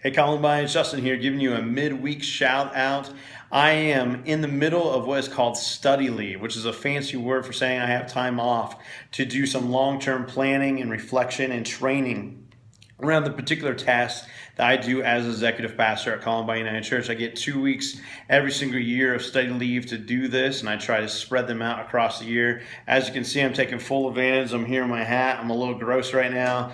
Hey Columbine, it's Justin here giving you a midweek shout out. I am in the middle of what is called study leave, which is a fancy word for saying I have time off to do some long-term planning and reflection and training around the particular tasks that I do as executive pastor at Columbine United Church. I get 2 weeks every single year of study leave to do this, and I try to spread them out across the year. As you can see, I'm taking full advantage. I'm here in my hat. I'm a little gross right now,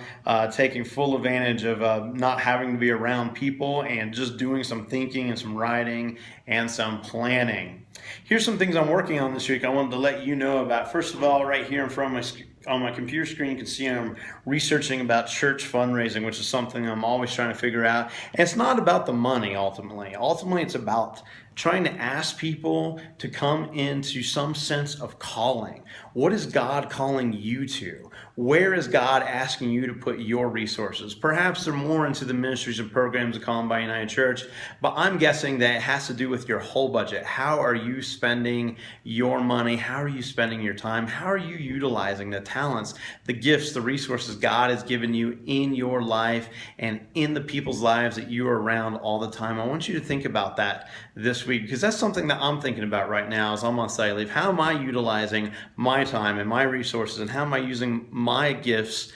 taking full advantage of not having to be around people and just doing some thinking and some writing and some planning. Here's some things I'm working on this week I wanted to let you know about. First of all, right here in front of on my computer screen, you can see I'm researching about church fundraising, which is something I'm always trying to figure out. And it's not about the money ultimately. Ultimately, it's about trying to ask people to come into some sense of calling. What is God calling you to? Where is God asking you to put your resources? Perhaps they're more into the ministries and programs of Columbine United Church, but I'm guessing that it has to do with your whole budget. How are you spending your money? How are you spending your time? How are you utilizing the talents, the gifts, the resources God has given you in your life and in the people's lives that you are around all the time? I want you to think about that this week, because that's something that I'm thinking about right now as I'm on study leave. How am I utilizing my time and my resources, and how am I using my gifts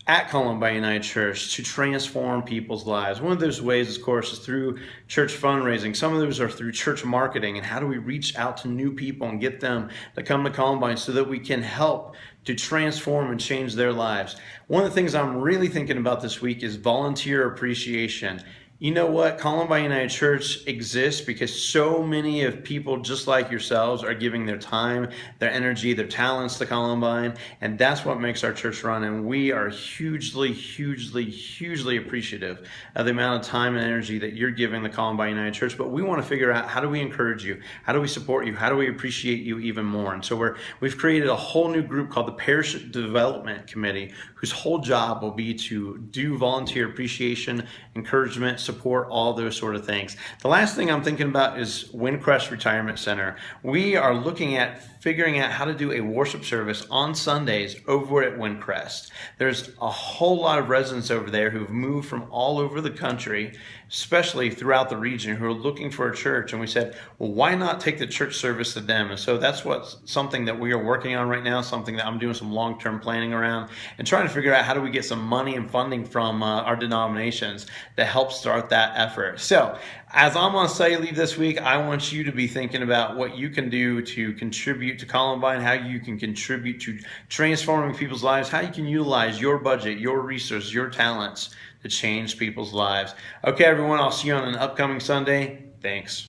at Columbine United Church to transform people's lives? One of those ways, of course, is through church fundraising. Some of those are through church marketing, and how do we reach out to new people and get them to come to Columbine so that we can help to transform and change their lives. One of the things I'm really thinking about this week is volunteer appreciation. You know what? Columbine United Church exists because so many of people just like yourselves are giving their time, their energy, their talents to Columbine, and that's what makes our church run. And we are hugely, hugely, hugely appreciative of the amount of time and energy that you're giving the Columbine United Church. But we want to figure out, how do we encourage you? How do we support you? How do we appreciate you even more? And so we've created a whole new group called the Parish Development Committee, whose whole job will be to do volunteer appreciation, encouragement, support, all those sort of things. The last thing I'm thinking about is Windcrest Retirement Center. We are looking at figuring out how to do a worship service on Sundays over at Windcrest. There's a whole lot of residents over there who've moved from all over the country, especially throughout the region, who are looking for a church. And we said, well, why not take the church service to them? And so that's something that we are working on right now, something that I'm doing some long-term planning around, and trying to figure out how do we get some money and funding from our denominations to help start that effort. So as I'm on study leave this week, I want you to be thinking about what you can do to contribute to Columbine, how you can contribute to transforming people's lives, how you can utilize your budget, your resources, your talents to change people's lives. Okay, everyone, I'll see you on an upcoming Sunday. Thanks.